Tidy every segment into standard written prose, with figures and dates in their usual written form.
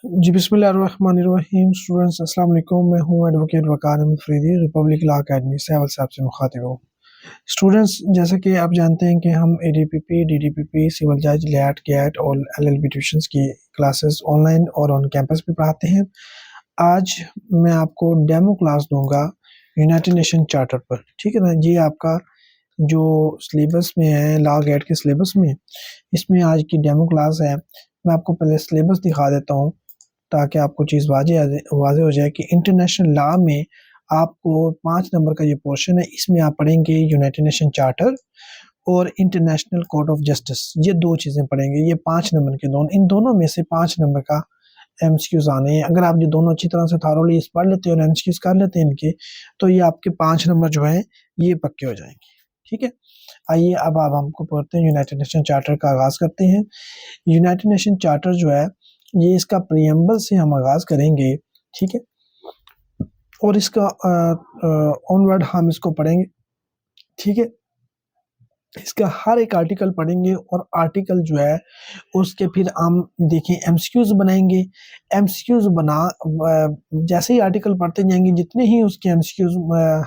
जी बिस्मिल्लाहिर्रहमानिर्रहीम। स्टूडेंट्स अस्सलाम वालेकुम। मैं हूं advocate Waqar Ahmed Faridi, republic law academy Sahiwal साहब से मुखातिब हूँ। स्टूडेंट्स, जैसे कि आप जानते हैं कि हम एडीपीपी, डीडीपीपी, सिविल जज, लैट, गैट और एलएलबी ट्यूशंस की क्लासेस ऑनलाइन और ऑन कैंपस भी पढ़ाते हैं। आज मैं आपको डेमो क्लास दूंगा यूनाइटेड नेशन चार्टर पर। ठीक है ना जी। आपका जो सिलेबस में है, लॉ गैट के सिलेबस में, इसमें आज की डेमो क्लास है। मैं आपको पहले सिलेबस दिखा देता हूँ ताकि आपको चीज़ वाज़े हो जाए कि इंटरनेशनल लॉ में आपको 5 नंबर का ये पोर्शन है। इसमें आप पढ़ेंगे यूनाइटेड नेशन चार्टर और इंटरनेशनल कोर्ट ऑफ जस्टिस। ये 2 चीज़ें पढ़ेंगे। ये 5 नंबर के दोनों, इन दोनों में से 5 नंबर का एमसीक्यूज़ आने हैं। अगर आप ये दोनों अच्छी तरह से थॉरोली पढ़ लेते हैं और एमसीक्यूज़ कर लेते हैं इनके, तो ये आपके 5 नंबर जो हैं ये पक्के हो जाएंगे। ठीक है। आइए अब आप हमको पढ़ते हैं, यूनाइटेड नेशन चार्टर का आगाज़ करते हैं। यूनाइटेड नेशन चार्टर जो है, ये इसका प्रीएम्बल से हम आगाज़ करेंगे। ठीक है। और इसका ऑनवर्ड हम इसको पढ़ेंगे। ठीक है। इसका हर एक आर्टिकल पढ़ेंगे और आर्टिकल जो है उसके फिर हम देखें एमसीक्यूज बनाएंगे। एमसीक्यूज बना जैसे ही आर्टिकल पढ़ते जाएंगे, जितने ही उसके एमसीक्यूज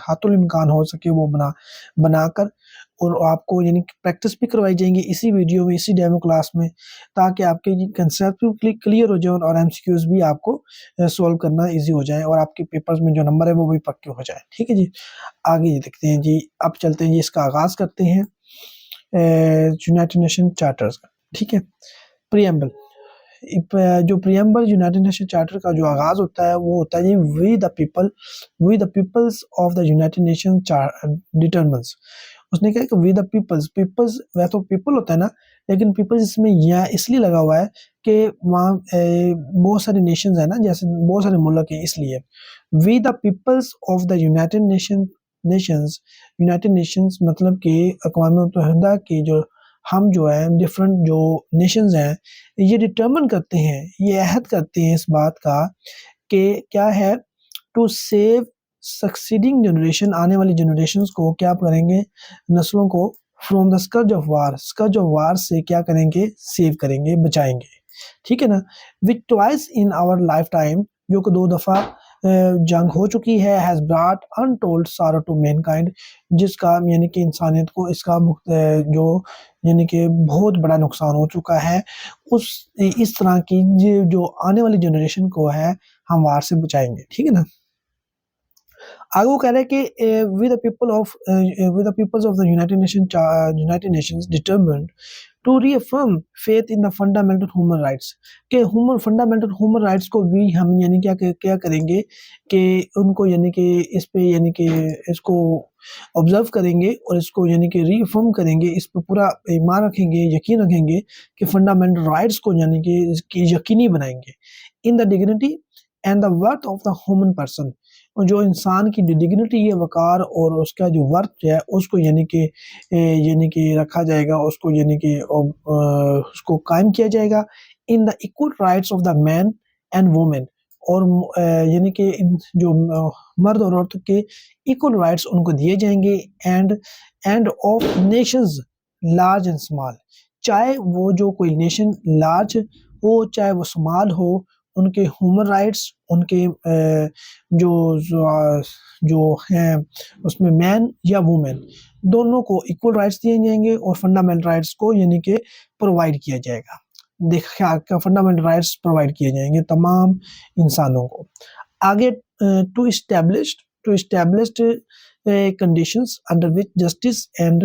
हाथों इम्कान हो सके वो बनाकर और आपको यानी प्रैक्टिस भी करवाई जाएंगी इसी वीडियो में, इसी डेमो क्लास में, ताकि आपके कंसेप्ट भी क्लियर हो जाए और एमसीक्यूज भी आपको सॉल्व करना इजी हो जाए और आपके पेपर्स में जो नंबर है वो भी पक्के हो जाए। ठीक है जी। आगे ये देखते हैं जी। अब चलते हैं जी, इसका आगाज़ करते हैं यूनाइटेड नेशन चार्टर्स का। ठीक है। प्रीएम्बल। जो प्रीएम्बल यूनाइटेड नेशन चार्टर का जो आगाज़ होता है वो होता है जी, we the peoples of the United nation determines. उसने कहा कि वी द पीपल्स वह तो पीपल होता है ना, लेकिन पीपल्स इसमें यह इसलिए लगा हुआ है कि वहाँ बहुत सारे नेशंस है ना, जैसे बहुत सारे मुल्क हैं, इसलिए we the peoples of the United Nations मतलब कि अक़वाम मुत्तहिदा की जो हम जो है डिफरेंट जो नेशंस हैं, ये डिटरमिन करते हैं, ये अहद करते हैं इस बात का कि क्या है, टू सेव सक्सीडिंग जनरेशन, आने वाली जनरेशंस को क्या करेंगे, नस्लों को, from the scourge of war से क्या करेंगे, सेव करेंगे, बचाएंगे। ठीक है ना। Which twice in our lifetime, जो कि 2 दफ़ा जंग हो चुकी है, has brought untold sorrow to mankind, जिसका यानी कि इंसानियत को इसका जो यानी कि बहुत बड़ा नुकसान हो चुका है। उस इस तरह की जो आने वाली जनरेशन को है, हम वार से बचाएंगे। ठीक है ना। आगे वो कह रहे हैं कि with the peoples of the United Nations determined to reaffirm faith in the fundamental human rights, के फंडामेंटल ह्यूमन राइट्स को भी हम यानी क्या करेंगे कि उनको यानी कि इस पे यानी कि इसको ऑब्जर्व करेंगे और इसको यानी कि रीअफर्म करेंगे, इस पर पूरा ईमान रखेंगे, यकीन रखेंगे कि फंडामेंटल राइट्स को यानी कि इसकी यकीनी बनाएंगे। In the dignity and the worth of the human person, और जो इंसान की डिग्निटी है, वकार और उसका जो वर्थ है, उसको यानी कि रखा जाएगा, उसको यानी कि उसको कायम किया जाएगा। In the equal rights of the man and women, और यानी कि जो मर्द और औरत के इक्वल राइट्स उनको दिए जाएंगे। End of Nations large and small, चाहे वो जो कोई नेशन लार्ज हो चाहे वो स्मॉल हो, उनके ह्यूमन राइट्स, उनके जो हैं उसमें मैन या वुमेन दोनों को इक्वल राइट्स दिए जाएंगे और फंडामेंटल राइट्स को यानी कि प्रोवाइड किया जाएगा। देखिए, फंडामेंटल राइट्स प्रोवाइड किए जाएंगे तमाम इंसानों को। आगे to established conditions under which justice and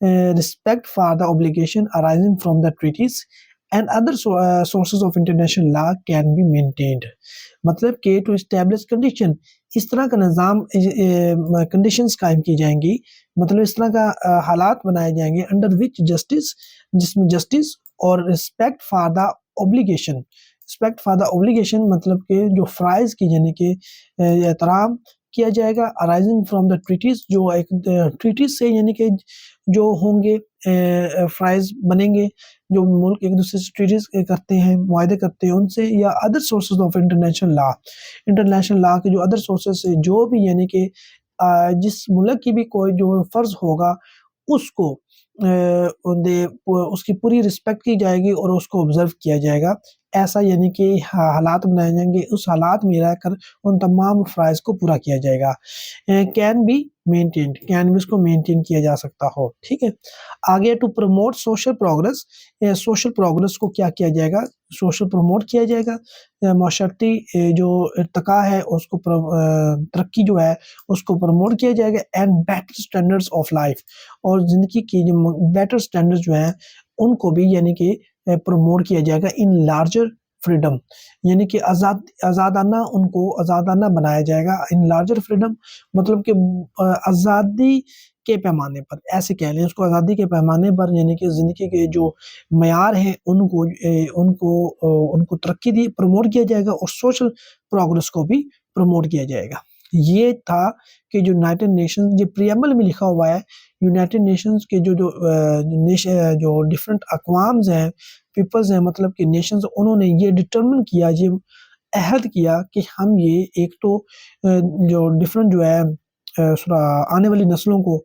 respect for the obligation arising from the treaties and other sources of international law can be maintained. मतलब कि टू एस्टैब्लिश कंडीशन, इस तरह का निज़ाम, कंडीशंस कायम की जाएंगी, मतलब इस तरह का हालात बनाए जाएंगे अंडर विच जस्टिस, जिसमें जस्टिस और रिस्पेक्ट फॉर द ऑब्लिगेशन मतलब कि जो फ़राइज़ की यानी कि एहतराम किया जाएगा, अराइजिंग फ्रॉम द ट्रीटीज, जो एक ट्रीटीज से यानी कि जो होंगे फ़राइज़ बनेंगे, जो मुल्क एक दूसरे से ट्रीटीज करते हैं, मुआहदे करते हैं उनसे, या other sources of international law के जो अदर सोर्सेज से जो भी यानी कि जिस मुल्क की भी कोई जो फ़र्ज़ होगा उसको उसकी पूरी रिस्पेक्ट की जाएगी और उसको ऑब्ज़र्व किया जाएगा। ऐसा यानी कि हालात बनाए जाएंगे, उस हालात में रहकर उन तमाम फ़राइज़ को पूरा किया जाएगा। कैन बी मेंटेन्ड, कैन भी इसको मेंटेन किया जा सकता हो, ठीक है। आगे to promote social progress, social progress को क्या किया जाएगा, सोशल प्रमोट किया जाएगा। माशरती जो इर्तिका है उसको तरक्की जो है उसको प्रमोट किया जाएगा। And better standards of life, और ज़िंदगी की जो बेटर स्टैंडर्ड्स जो हैं उनको भी यानी कि प्रमोट किया जाएगा। इन लार्जर फ्रीडम, यानी कि आज़ादाना, उनको आज़ादाना बनाया जाएगा। इन लार्जर फ्रीडम मतलब कि आज़ादी के पैमाने पर, ऐसे कह लें उसको, आज़ादी के पैमाने पर, यानी कि ज़िंदगी के जो मयार हैं उनको तरक्की दी प्रमोट किया जाएगा और सोशल प्रोग्रेस को भी प्रमोट किया जाएगा। ये था कि जो यूनाइटेड नेशंस, ये प्रीएम्बल में लिखा हुआ है, यूनाइटेड नेशंस के जो डिफरेंट अक़वाम्स हैं, पीपल्स हैं, मतलब कि नेशंस, उन्होंने ये डिटरमिन किया, ये अहद किया कि हम ये एक तो जो डिफरेंट जो है आने वाली नस्लों को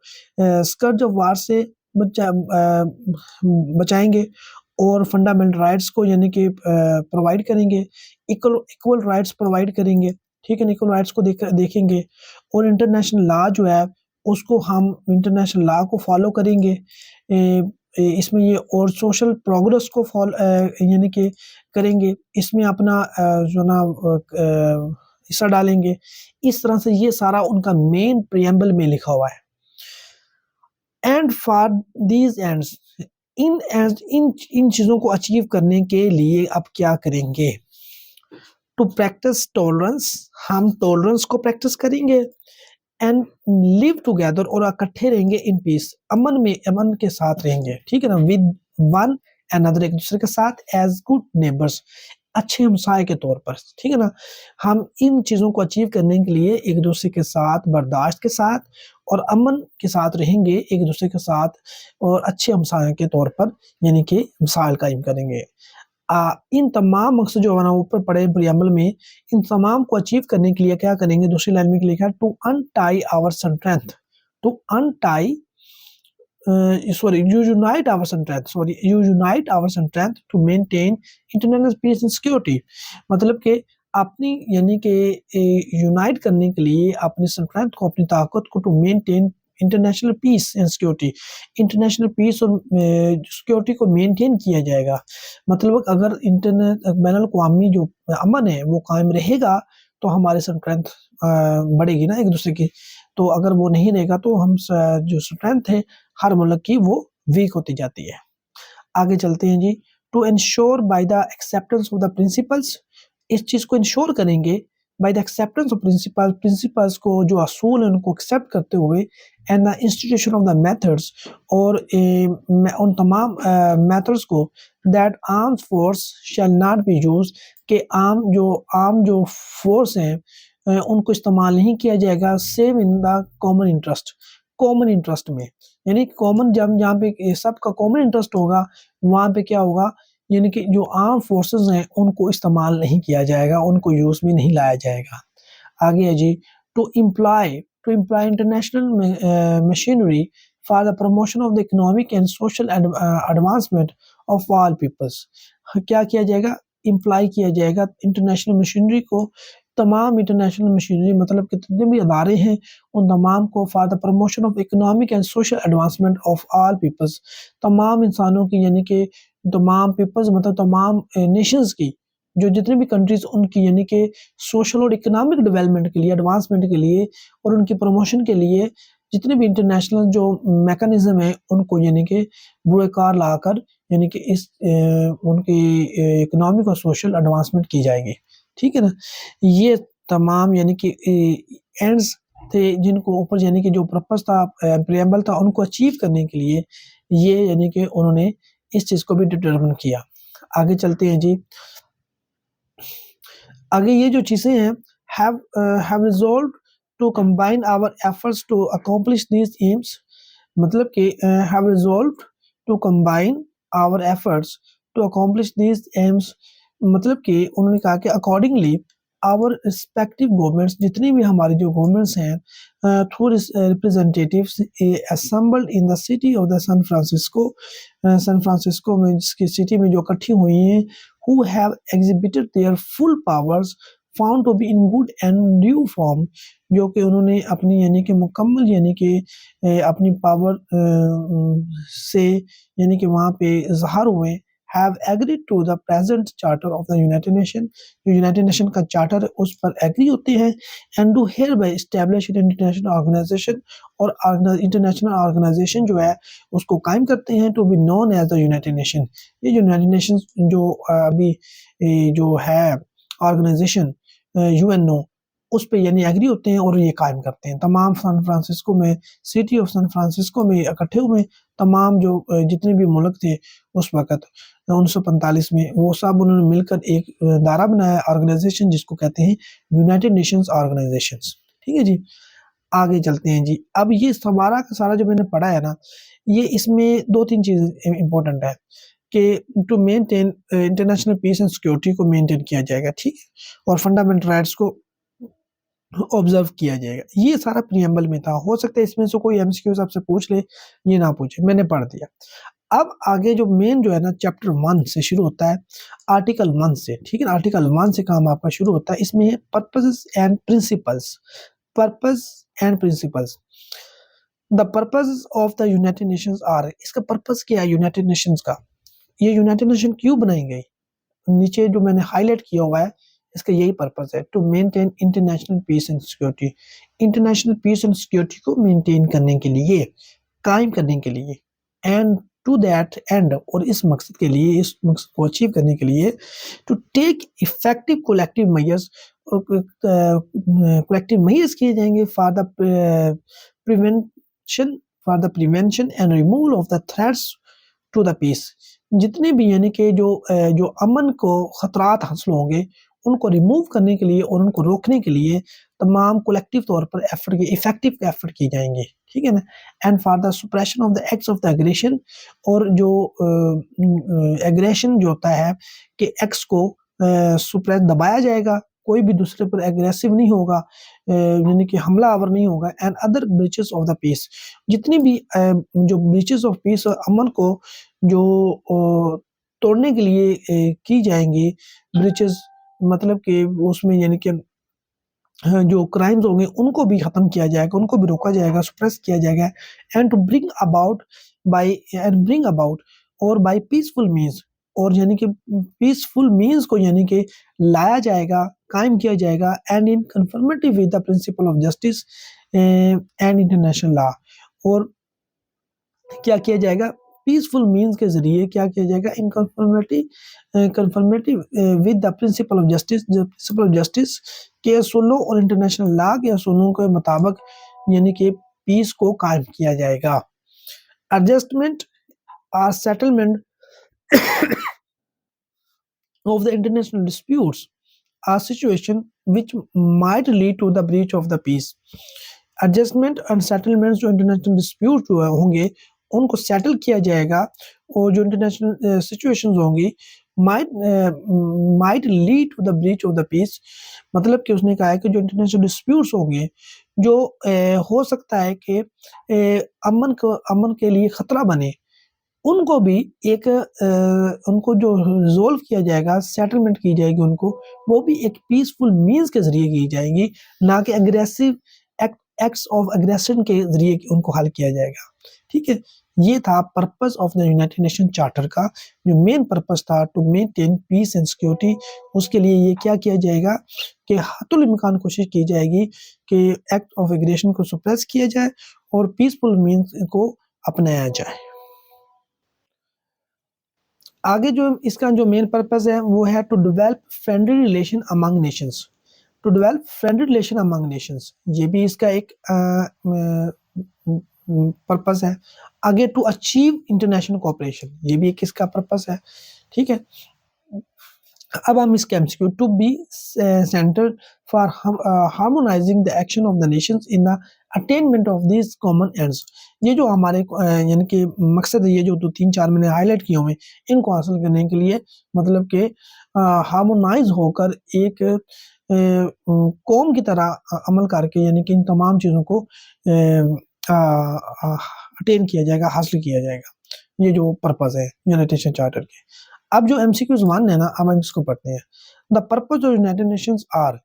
स्कर्ज ऑफ वार से बचाएंगे और फंडामेंटल राइट्स को यानी कि प्रोवाइड करेंगे, इक्वल राइट्स प्रोवाइड करेंगे, ठीक है। इक्वल राइट्स को देखेंगे और इंटरनेशनल लॉ जो है उसको हम इंटरनेशनल लॉ को फॉलो करेंगे। इसमें ये और सोशल प्रोग्रेस को यानी कि करेंगे, इसमें अपना जो ना हिस्सा डालेंगे। इस तरह से ये सारा उनका मेन प्रीएम्बल में लिखा हुआ है। एंड फॉर दीज एंड्स, इन चीज़ों को अचीव करने के लिए अब क्या करेंगे? टू प्रैक्टिस टॉलरेंस, हम टॉलरेंस को प्रैक्टिस करेंगे। एंड लिव टुगेदर, और इकट्ठे रहेंगे इन पीस, अमन के साथ रहेंगे, ठीक है ना। विद वन अनदर, एक दूसरे के साथ, एज गुड नेबर्स, अच्छे हमसाए के तौर पर, ठीक है ना। हम इन चीज़ों को अचीव करने के लिए एक दूसरे के साथ बर्दाश्त के साथ और अमन के साथ रहेंगे एक दूसरे के साथ, और अच्छे हमसाए के तौर पर यानी कि मिसाल कायम करेंगे। इन तमाम मकसद जो है ना ऊपर पढ़े प्रीएम्बल में, इन तमाम को अचीव करने के लिए क्या करेंगे? दूसरी लाइन में लिखा है to untie our strength, to untie you unite our strength to maintain international peace and security, मतलब कि अपनी यानी कि यूनाइट करने के लिए अपनी स्ट्रेंथ को, अपनी ताकत को, to maintain international peace and security, international peace और सिक्योरिटी को मेंटेन किया जाएगा। मतलब अगर बैनुल-अक़वामी जो अमन है वो कायम रहेगा तो हमारी स्ट्रेंथ बढ़ेगी ना एक दूसरे की। तो अगर वो नहीं रहेगा तो हम जो स्ट्रेंथ है हर मुल्क की वो वीक होती जाती है। आगे चलते हैं जी। To ensure by the acceptance of the principles, इस चीज़ को इंश्योर करेंगे by the acceptance of principles को, जो असूल है उनको एक्सेप्ट करते हुए, and the institution of the methods, और उन तमाम मेथड्स को, that armed force shall not be used, कि आम जो फोर्स हैं उनको इस्तेमाल नहीं किया जाएगा, save in the common interest में, यानी कॉमन, जब जहाँ पे सबका कॉमन इंटरेस्ट होगा वहाँ पे क्या होगा, यानी कि जो आर्म फोर्सेस हैं उनको इस्तेमाल नहीं किया जाएगा, उनको यूज़ में नहीं लाया जाएगा। आगे है जी, to employ international machinery for the promotion of the economic and social advancement of all peoples, क्या किया जाएगा? इम्प्लॉय किया जाएगा इंटरनेशनल मशीनरी को, तमाम इंटरनेशनल मशीनरी मतलब कि जितने भी अदारे हैं उन तमाम को, for the promotion of economic and social advancement of all peoples, तमाम इंसानों की, यानी कि तमाम पीपल्स मतलब तमाम नेशंस की, जो जितनी भी कंट्रीज़ उनकी यानी कि सोशल और इकोनॉमिक डेवलपमेंट के लिए, एडवांसमेंट के लिए और उनकी प्रमोशन के लिए जितने भी इंटरनेशनल जो मैकेनिज़्म है उनको यानी कि बुए-कार लाकर यानी कि उनकी इकोनॉमिक और सोशल एडवांसमेंट की जाएगी, ठीक है ना। ये तमाम यानी कि एंड्स थे जिनको ऊपर यानी कि जो पर्पस था, प्रीएम्बल था, उनको अचीव करने के लिए ये यानी कि उन्होंने इस चीज़ को भी डिटरमिन किया। आगे चलते हैं जी। आगे ये जो चीज़ें हैं, have resolved to combine our efforts to accomplish these aims, मतलब कि have resolved to combine our efforts to accomplish these aims, मतलब कि उन्होंने कहा कि अकॉर्डिंगली आवर रिस्पेक्टिव गवर्नमेंट्स, जितनी भी हमारी जो गवर्नमेंट्स हैं, through representatives assembled in the city of the San Francisco में, जिसकी सिटी में जो इकट्ठी who have exhibited their full powers found to be in good and due form, जो कि उन्होंने अपनी यानी कि मुकम्मल यानी कि अपनी पावर से यानी कि वहाँ पे ज़ाहिर हुए, have agreed to the present charter of the United Nation, जो यूनाइटेड नेशन का चार्टर है उस पर एग्री होते हैं, and do hereby establish an international organization, और इंटरनेशनल ऑर्गेनाइजेशन जो है उसको कायम करते हैं, to be known as the United Nation। ये जो यूनाइटेड नेशन जो अभी जो है ऑर्गेनाइजेशन यूएनओ, उस पे यानी एग्री होते हैं और ये कायम करते हैं। तमाम सैन फ्रांसिस्को में, सिटी ऑफ सैन फ्रांसिस्को में इकट्ठे हुए तमाम जो जितने भी मुल्क थे उस वक़्त 1945 में, वो सब उन्होंने मिलकर एक दायरा बनाया ऑर्गेनाइजेशन जिसको कहते हैं यूनाइटेड नेशंस ऑर्गेनाइजेशंस। ठीक है जी, आगे चलते हैं जी। अब ये सारा का सारा जो मैंने पढ़ा है ना, ये इसमें 2-3 चीज़ें इम्पोर्टेंट है कि to maintain international peace and security को मेंटेन किया जाएगा, ठीक है, और फंडामेंटल राइट्स को ऑब्जर्व किया जाएगा। ये सारा प्रीएम्बल में था। हो सकता है इसमें से कोई एमसीक्यूज आपसे पूछ ले, ये ना पूछे, मैंने पढ़ दिया। अब आगे जो मेन जो है ना चैप्टर 1 से शुरू होता है, आर्टिकल 1 से, ठीक है ना, आर्टिकल 1 से काम आपका शुरू होता है। इसमें है purposes and principles, purpose and principles. The purpose of the United Nations are, इसका पर्पस क्या है यूनाइटेड नेशंस का, ये यूनाइटेड नेशन क्यों बनाई गई, नीचे जो मैंने हाईलाइट किया हुआ है इसका यही पर्पस है, to maintain international peace and security, international peace and security को मेंटेन करने के लिए, कायम करने के लिए, एंड टू दैट एंड, और इस मकसद के लिए, इस मकसद को अचीव करने के लिए, to take effective collective measures, collective measures किए जाएंगे for the prevention and removal of the threats to the peace, जितने भी यानी कि जो अमन को खतरात हासिल होंगे उनको रिमूव करने के लिए और उनको रोकने के लिए तमाम कलेक्टिव तौर पर एफर्ट की, इफेक्टिव एफर्ट की जाएंगे, ठीक है ना। And for the suppression of the acts of the aggression, और जो एग्रेशन जो होता है कि एक्ट्स को सुप्रेस, दबाया जाएगा, कोई भी दूसरे पर एग्रेसिव नहीं होगा, यानी कि हमलावर नहीं होगा। And other breaches of the peace, जितनी भी जो ब्रीचेस ऑफ पीस और अमन को जो तोड़ने के लिए की जाएंगी, ब्रीचेस मतलब कि उसमें यानी कि जो क्राइम्स होंगे उनको भी खत्म किया जाएगा, उनको भी रोका जाएगा, सुप्रेस किया जाएगा। एंड टू ब्रिंग अबाउट और बाय पीसफुल मीन्स, और यानी कि पीसफुल मीन्स को यानी कि लाया जाएगा, कायम किया जाएगा। And in conformity with the principle of justice and international law, और क्या किया जाएगा, पीसफुल मीन्स के जरिए क्या किया जाएगा, in conformative with the principle of justice, principle of justice के असूलों और इंटरनेशनल लॉ के असूलों के मुताबिक यानी कि पीस को कायम किया जाएगा। एडजस्टमेंट और settlement of the international disputes are situation which might lead to the breach of the peace। Adjustment and settlements जो इंटरनेशनल डिस्प्यूट जो होंगे उनको सेटल किया जाएगा, और जो इंटरनेशनल सिचुएशंस होंगी might lead to the breach of the peace, मतलब कि उसने कहा है कि जो इंटरनेशनल डिस्प्यूट्स होंगे जो हो सकता है कि अमन के लिए खतरा बने, उनको भी एक उनको जो रिजोल्व किया जाएगा, सेटलमेंट की जाएगी उनको, वो भी एक पीसफुल मीन्स के जरिए की जाएगी, ना कि एग्रेसिव एक्ट्स ऑफ एग्रेशन के जरिए उनको हल किया जाएगा। ठीक है, ये था purpose of the United nation charter का, जो मेन पर्पस था to maintain peace and security. उसके लिए ये क्या किया जाएगा कि हतुल इम्कान कोशिश की जाएगी कि एक्ट ऑफ एग्रेशन को सुप्रेस किया जाए और पीसफुल मीन्स को अपनाया जाए। आगे जो इसका जो मेन पर्पस है वो है to develop friendly relation among nations, to develop friendly relation among nations, ये भी इसका एक पर्पस है। आगे टू अचीव इंटरनेशनल कोऑपरेशन, ये भी एक इसका पर्पस है। ठीक है, अब हम इसके MCQ, to be centre for harmonizing the action of the nations in the attainment of this common ends, ये जो हमारे यानी कि मकसद है, ये जो 2-3-4 मैंने हाईलाइट किए हुए इनको हासिल करने के लिए, मतलब कि हार्मोनाइज होकर एक कौम की तरह अमल करके यानी कि इन तमाम चीज़ों को अटेन किया जाएगा, हासिल किया जाएगा। ये जो पर्पस है यूनाइटेड नेशन चार्टर के। अब जो MCQs 1 है ना, अब हम इसको पढ़ते हैं। The purpose of United Nations are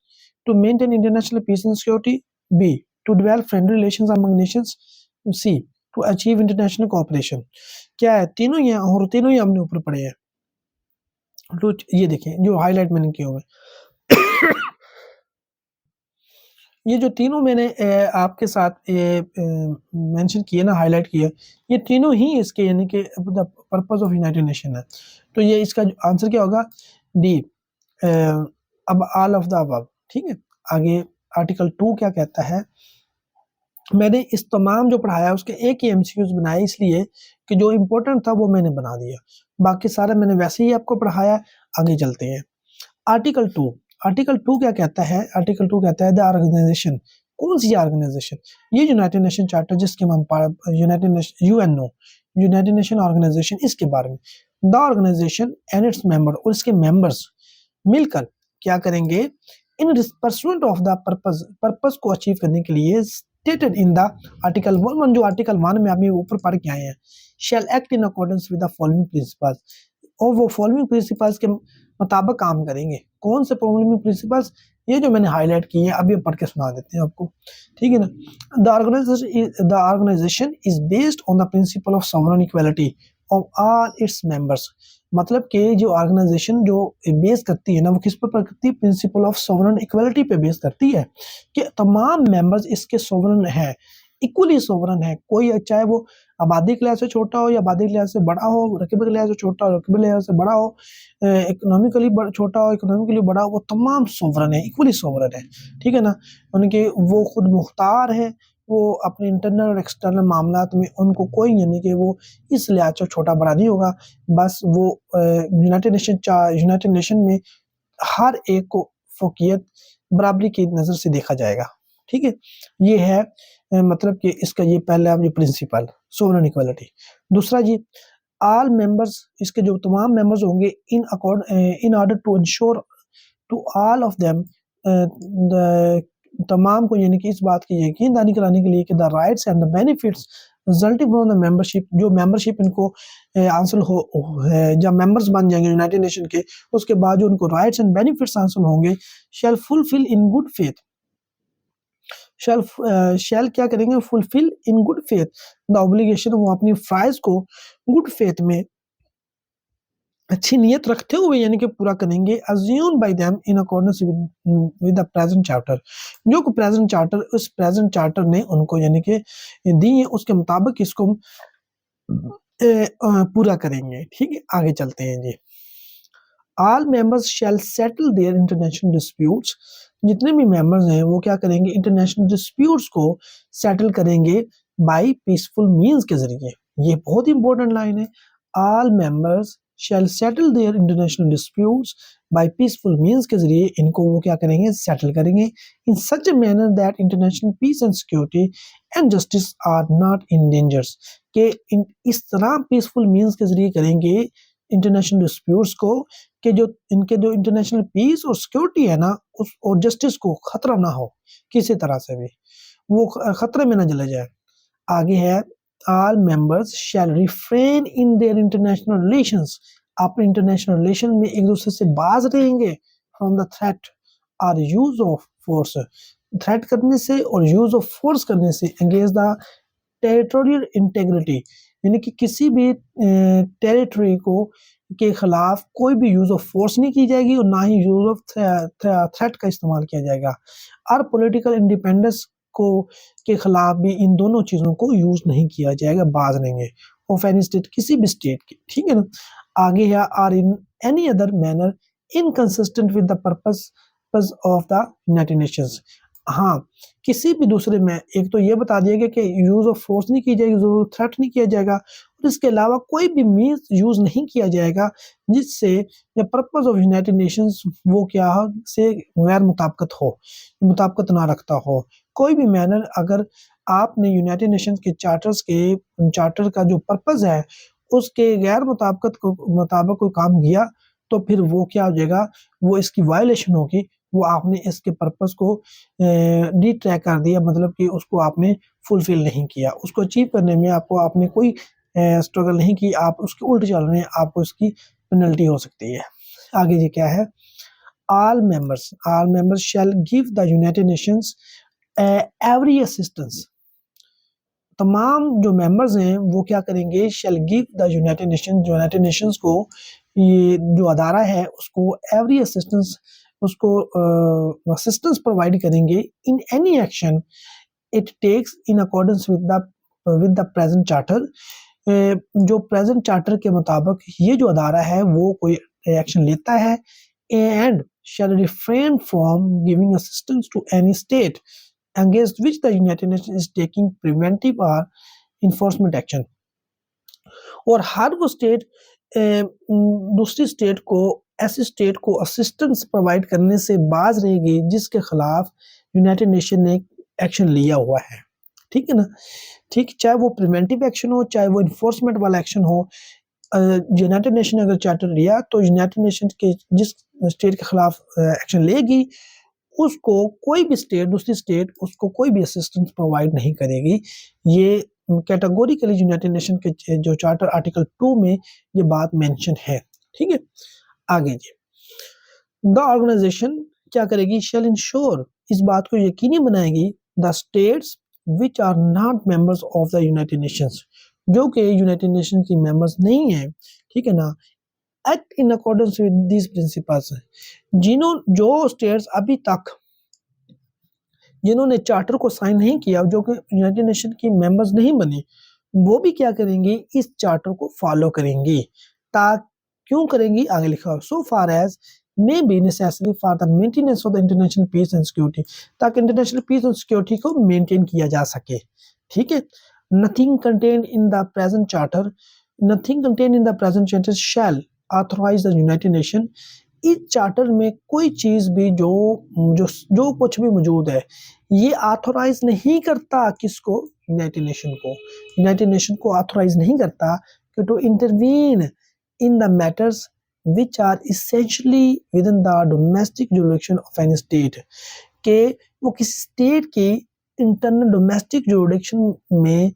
to maintain international peace and security, B to develop friendly relations among nations, C to achieve international cooperation. क्या है, तीनों ही हैं और तीनों ही हमने ऊपर पढ़े हैं। तो ये देखें जो हाईलाइट मैंने किए हुए, ये जो तीनों मैंने आपके साथ मेंशन किए ना, हाईलाइट किए, ये तीनों ही इसके यानी कि the purpose of United nation है। तो ये इसका आंसर क्या होगा, डी, अब ऑल ऑफ द अबव। ठीक है, आगे आर्टिकल 2 क्या कहता है। मैंने इस तमाम जो पढ़ाया उसके एक ही MCQs बनाए, इसलिए कि जो इम्पोर्टेंट था वो मैंने बना दिया, बाकी सारा मैंने वैसे ही आपको पढ़ाया। आगे चलते हैं। आर्टिकल 2, आर्टिकल 2 क्या कहता है, आर्टिकल 2 कहता है द ऑर्गेनाइजेशन। कौन सी ऑर्गेनाइजेशन, ये यूनाइटेड नेशन चार्टर जिसके हम united nation UNO, united nation organisation, इसके बारे में। The organisation and its member, और इसके मेंबर्स मिलकर क्या करेंगे, in pursuant of the purpose, purpose को अचीव करने के लिए स्टेटेड इन द आर्टिकल 1, जो आर्टिकल 1 में अभी ऊपर पढ़ के आए हैं, shall act in accordance with the following principles, और वो फॉलोइंग प्रिंसिपल्स के मुताबिक काम करेंगे। कौन से फॉलोइंग प्रिंसिपल्स, ये जो मैंने हाईलाइट किए हैं अभी पढ़ के सुना देते हैं आपको। ठीक है ना। The organization is based on the principle of sovereign equality of all its members. मतलब कि जो ऑर्गेनाइजेशन जो बेस करती है ना, वो किस पर करती है, प्रिंसिपल ऑफ सॉवरेन इक्वालिटी पे बेस करती है कि तमाम मेंबर्स इसके सॉवरेन हैं, इक्वली सोवरन है। कोई चाहे वो आबादी के लिहाज से छोटा हो या आबादी के लिहाज से बड़ा हो, रकबे के लिहाज से छोटा हो, रकबे के लिहाज से बड़ा हो, इकोनॉमिकली छोटा हो, इकोनॉमिकली बड़ा हो, वो तमाम सोवरन है, इक्वली सोवरन है। ठीक है ना, उनके वो खुद मुख्तार है, वो अपने इंटरनल और एक्सटर्नल मामलात में उनको कोई यानी कि वो इस लिहाज से छोटा बड़ा नहीं होगा। बस वो यूनाइटेड नेशन में हर एक को फोकियत बराबरी की नज़र से देखा जाएगा। ठीक है, ये है मतलब कि इसका ये पहला ये प्रिंसिपल सोवरेन इक्वालिटी। दूसरा जी, ऑल मेंबर्स, इसके जो तमाम मेंबर्स होंगे in order to ensure to all of them, तमाम को यानी कि इस बात की यकीनदानी कराने के लिए कि the rights and the benefits resulting from the membership, जो मेंबरशिप इनको हासिल हो जब मेंबर्स बन जाएंगे यूनाइटेड नेशन के, उसके बाद जो उनको राइट्स एंड बेनिफिट्स हासिल होंगे, शैल फुलफिल इन गुड फेथ, शैल क्या करेंगे, fulfil in good faith the obligation, वो अपनी फ्राइज को गुड फेथ में अच्छी नीयत रखते हुए यानी कि पूरा करेंगे। Assume bye them in accordance with the present charter, जो को प्रेजेंट चार्टर, उस प्रेजेंट चार्टर ने उनको यानी कि दी है, उसके मुताबिक इसको पूरा करेंगे। ठीक है, आगे चलते हैं जी। All members shall settle their international disputes, जितने भी मेंबर्स हैं वो क्या करेंगे, इंटरनेशनल डिस्प्यूट्स को सेटल करेंगे बाय पीसफुल मींस के जरिए। ये बहुत इंपॉर्टेंट लाइन है। All members shall settle their international disputes by peaceful means के जरिए इनको वो क्या करेंगे, सेटल करेंगे। In such a manner that international peace and security and justice are not in dangers, के इस तरह पीसफुल मींस के जरिए करेंगे इंटरनेशनल डिस्प्यूट्स को कि जो इनके जो इंटरनेशनल पीस और सिक्योरिटी है ना, उस और जस्टिस को खतरा ना हो, किसी तरह से भी वो खतरे में ना चले जाए। आगे है, all members shall refrain in their international relations, अपने इंटरनेशनल रिलेशन में एक दूसरे से बाज रहेंगे फ्रॉम द थ्रेट और यूज ऑफ फोर्स, थ्रेट करने से और यूज ऑफ फोर्स करने से, अगेंस्ट द टेरिटोरियल इंटेग्रिटी, यानी कि किसी भी टेरिटरी को के खिलाफ कोई भी यूज ऑफ फोर्स नहीं की जाएगी और ना ही यूज ऑफ थ्रेट का इस्तेमाल किया जाएगा। और पॉलिटिकल इंडिपेंडेंस को के खिलाफ भी इन दोनों चीज़ों को यूज नहीं किया जाएगा, बाज रहेंगे ऑफ एनी स्टेट, किसी भी स्टेट की। ठीक है ना, आगे है, or in any other manner inconsistent with the purpose of the United Nations. हाँ, किसी भी दूसरे में, एक तो ये बता दिया गया कि यूज ऑफ फोर्स नहीं की जाएगी, यूज ऑफ थ्रेट नहीं किया जाएगा, और इसके अलावा कोई भी मीन्स यूज नहीं किया जाएगा जिससे पर्पस ऑफ यूनाइटेड नेशंस वो क्या हो से गैर मुताबिकत हो, मुताबिकत ना रखता हो। कोई भी मैनर, अगर आपने यूनाइटेड नेशंस के चार्टर का जो पर्पस है उसके गैर मुताबिक कोई काम किया तो फिर वो क्या हो जाएगा, वो इसकी वायलेशन होगी, वो आपने इसके पर्पस को डी ट्रैक कर दिया, मतलब कि उसको आपने फुलफिल नहीं किया, उसको अचीव करने में आपने कोई स्ट्रगल नहीं की, आप उसके उल्ट चल रहे हैं, आपको इसकी पेनल्टी हो सकती है। आगे ये क्या है, all members shall give the United Nations every assistance। तमाम जो मेंबर्स हैं वो क्या करेंगे, shall give the United Nations को, ये जो अदारा है उसको एवरी असिस्टेंस, उसको असिस्टेंस प्रोवाइड करेंगे in any action it takes in accordance with the present charter. जो प्रेजेंट चार्टर के मुताबिक ये जो अदारा है वो कोई एक्शन लेता है, and shall refrain from giving assistance to any state against which the United Nations is taking preventive or enforcement action। और हर वो स्टेट दूसरी स्टेट को, ऐसी स्टेट को असिस्टेंस प्रोवाइड करने से बाज रहेगी जिसके खिलाफ यूनाइटेड नेशन ने एक्शन लिया हुआ है। ठीक है ना, ठीक, चाहे वो प्रिवेंटिव एक्शन हो, चाहे वो इन्फोर्समेंट वाला एक्शन हो। यूनाइटेड नेशन ने अगर चार्टर लिया तो यूनाइटेड नेशन के जिस स्टेट के खिलाफ एक्शन लेगी उसको कोई भी स्टेट, दूसरी स्टेट उसको कोई भी असिस्टेंस प्रोवाइड नहीं करेगी। ये कैटेगोरिकली यूनाइटेड नेशन के जो चार्टर आर्टिकल 2 में ये बात मेंशन है। ठीक है, आगे जी, द ऑर्गेनाइजेशन क्या करेगी, शैल इंश्योर, इस बात को यकीनी बनाएगी, the states which are not members of the United Nations, जो कि यूनाइटेड नेशन की मेंबर्स नहीं है, ठीक है ना, act in accordance with these principles, जो स्टेट्स अभी तक जिन्होंने चार्टर को साइन नहीं किया, जो कि यूनाइटेड नेशन की मेंबर्स नहीं बनी, वो भी क्या करेंगी, इस चार्टर को फॉलो करेंगी। क्यों करेंगी, आगे लिखा हो, so far as may be necessary for the maintenance of the international peace and security, ताकि इंटरनेशनल पीस एंड सिक्योरिटी को मेंटेन किया जा सके। ठीक है, nothing contained in the present charter, nothing contained in the present charter shall authorise the United nation, इस charter में कोई चीज भी जो कुछ भी मौजूद है ये ऑथराइज नहीं करता किसको, यूनाइटेड नेशन को, यूनाइटेड नेशन को ऑथराइज नहीं करता कि to intervene in the matters which are essentially within the domestic jurisdiction of any state, के वो किसी स्टेट की इंटरनल डोमेस्टिक जुरिडिक्शन में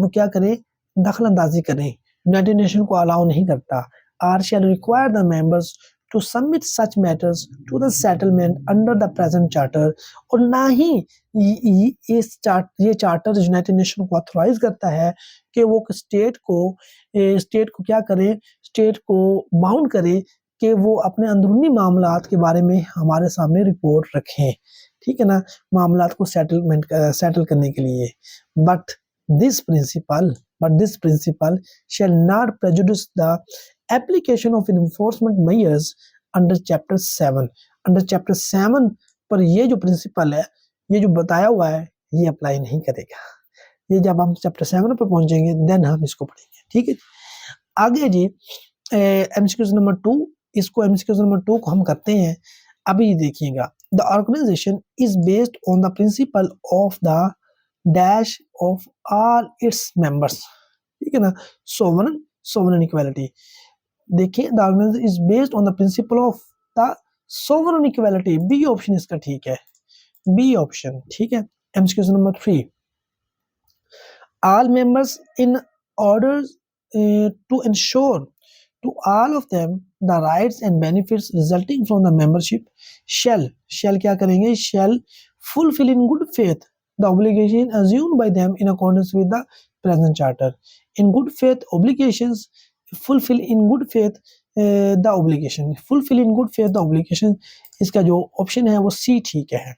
वो क्या करें, दखल अंदाजी करें, यूनाइटेड नेशन को अलाउ नहीं करता। Or shall require the members to submit such matters to the settlement under the present charter, और ना ही ये चार्टर यूनाइटेड नेशन को ऑथराइज करता है कि वो स्टेट को क्या करे, स्टेट को बाउंड करे कि वो अपने अंदरूनी मामलात के बारे में हमारे सामने रिपोर्ट रखें। ठीक है ना, मामलात को सेटल करने के लिए। But this principle shall not prejudice the application of enforcement measures under chapter 7। Under chapter 7 पर ये जो प्रिंसिपल है, ये जो बताया हुआ है, ये अप्लाई नहीं करेगा। ये जब हम चैप्टर 7 पर पहुंचेंगे देन हम इसको पढ़ेंगे। ठीक है, आगे जी एमसीक्यूज नंबर 2, इसको एमसीक्यूज नंबर 2 को हम करते हैं। अभी देखिएगा, the organization is based on the principle of the dash of all its members. ठीक है ना, सोवरेन इक्वालिटी। देखिए, the organization is based on the principle of the sovereign equality. B option इसका ठीक है, बी ऑप्शन ठीक है। MCQ number 3, all members in order to ensure to all of them the rights and benefits resulting from the membership shall क्या करेंगे, shall fulfill in good faith the obligation assumed by them in accordance with the present charter। in good faith obligations, fulfill in good faith the obligation, fulfill in good faith the obligation, इसका जो option है वो सी ठीक है।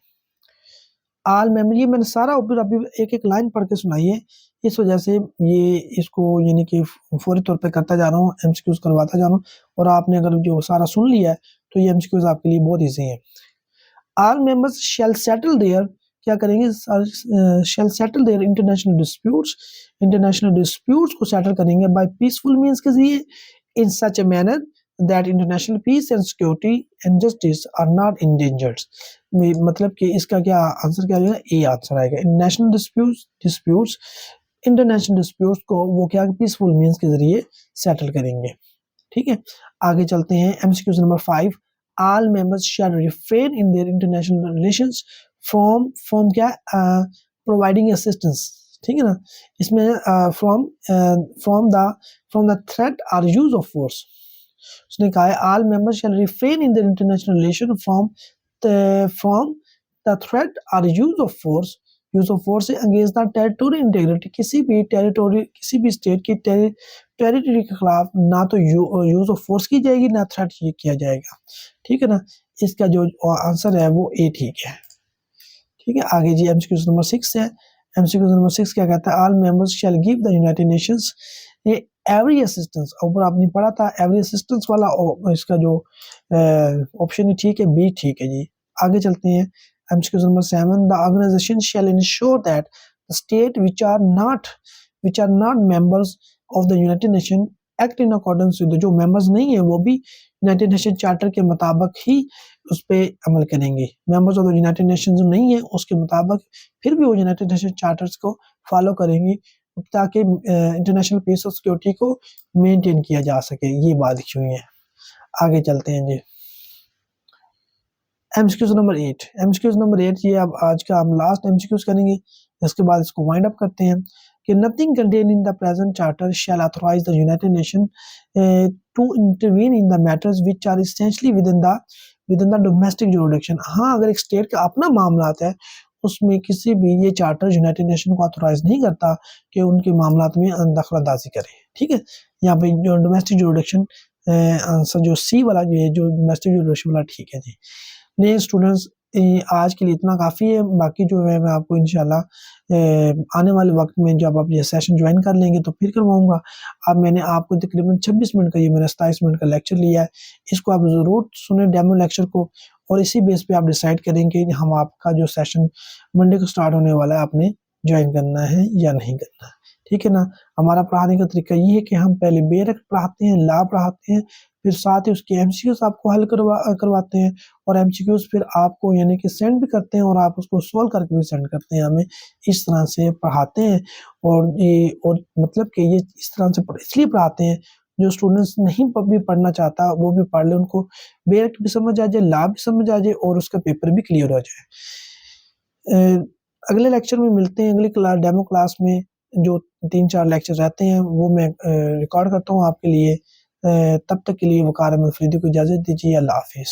आल member, ये मैंने सारा अभी एक एक लाइन पढ़ के सुनाइए, इस वजह से ये इसको यानी कि फौरी तौर पे करता जा रहा हूँ, एमसीक्यूज करवाता जा रहा हूँ, और आपने अगर जो सारा सुन लिया है तो ये एमसीक्यूज आपके लिए बहुत ईजी है। All members shall settle their, क्या करेंगे, shall settle their international disputes को सेटल करेंगे बाय पीसफुल मींस के जरिए, in such a manner that international peace and security and justice are not endangered। मतलब कि इसका क्या आंसर क्या आएगा, ए आंसर आएगा। इंटरनेशनल डिस्प्यूट्स को वो क्या पीसफुल मींस के जरिए सेटल करेंगे। ठीक है, आगे चलते हैं। MCQ number 5, all members shall refrain in their international relations from क्या प्रोवाइडिंग असिस्टेंस। ठीक है ना, इसमें फ्रॉम द थ्रेट और यूज ऑफ फोर्स। उसने कहा है all members shall refrain in the international relation from the threat और यूज ऑफ फोर्स से अगेंस्ट द टेरिटोरी इंटीग्रिटी, किसी भी टेरिटोरी, किसी भी स्टेट की टेरिटरी के खिलाफ ना तो यूज ऑफ फोर्स की जाएगी ना थ्रेट ये किया जाएगा। ठीक है ना, इसका जो आंसर है वो ए ठीक है। ठीक है, आगे जी एमसीक्यू नंबर 6 है। एमसीक्यू नंबर 6 क्या कहता है, all members shell give the United Nations every assistance. ऊपर आपने पढ़ा था एवरी असिस्टेंस वाला, इसका जो ऑप्शन है ठीक है, बी ठीक है जी। आगे चलते हैं MCQ number 7, the organization shall ensure that the state which are not members of the United Nation act in accordance with, जो मेंबर्स नहीं है वो भी यूनाइटेड नेशन चार्टर के मुताबिक ही उस पर अमल करेंगे। Members of the United nation जो नहीं है उसके मुताबिक फिर भी वो यूनाइटेड नेशन चार्टर्स को फॉलो करेंगे ताकि इंटरनेशनल पीस और सिक्योरिटी को मेंटेन किया जा सके। ये बात लिखी हुई है। आगे चलते हैं जी एमसीक्यूज नंबर 8। एमसीक्यूज नंबर 8 ये अब आज का हम लास्ट एमसीक्यूज करेंगे, इसके बाद इसको वाइंड अप करते हैं कि nothing contain in the present charter shall authorise the United Nation to intervene in the matters which are essentially within the domestic jurisdiction. हाँ, अगर एक स्टेट का अपना मामला है उसमें किसी भी ये चार्टर यूनाइटेड नेशन को ऑथराइज नहीं करता कि उनके मामलात में दखलंदाजी करे। ठीक है, यहाँ पे जो डोमेस्टिक जुरिडिक्शन आंसर जो सी वाला जो डोमेस्टिक जुरिडिक्शन वाला ठीक है जी। नहीं स्टूडेंट्स, आज के लिए इतना काफ़ी है, बाकी जो है मैं आपको इंशाल्लाह आने वाले वक्त में जब आप ये सेशन ज्वाइन कर लेंगे तो फिर करवाऊंगा। अब मैंने आपको तकरीबन 26 मिनट का, ये मैंने 27 मिनट का लेक्चर लिया है, इसको आप ज़रूर सुने डेमो लेक्चर को, और इसी बेस पे आप डिसाइड करेंगे कि हम आपका जो सेशन मंडे को स्टार्ट होने वाला है आपने ज्वाइन करना है या नहीं करना है। ठीक है ना, हमारा पढ़ाने का तरीका ये है कि हम पहले बेरक पढ़ाते हैं, ला पढ़ाते हैं, फिर साथ ही उसके एमसीक्यूज आपको हल करवाते हैं, और एमसीक्यूज फिर आपको यानी कि सेंड भी करते हैं और आप उसको सॉल्व करके भी सेंड करते हैं। हमें इस तरह से पढ़ाते हैं, और मतलब कि ये इस तरह से इसलिए पढ़ाते हैं जो स्टूडेंट्स नहीं भी पढ़ना चाहता वो भी पढ़ ले, उनको बेरक भी समझ आ जाए, ला भी समझ आ जाए और उसका पेपर भी क्लियर हो जाए। अगले लेक्चर में मिलते हैं, अगली क्लास डेमो क्लास में जो 3-4 लेक्चर रहते हैं वो मैं रिकॉर्ड करता हूँ आपके लिए। तब तक के लिए वकार अहमद फरीदी को इजाज़त दीजिए। अल्लाह हाफिज़।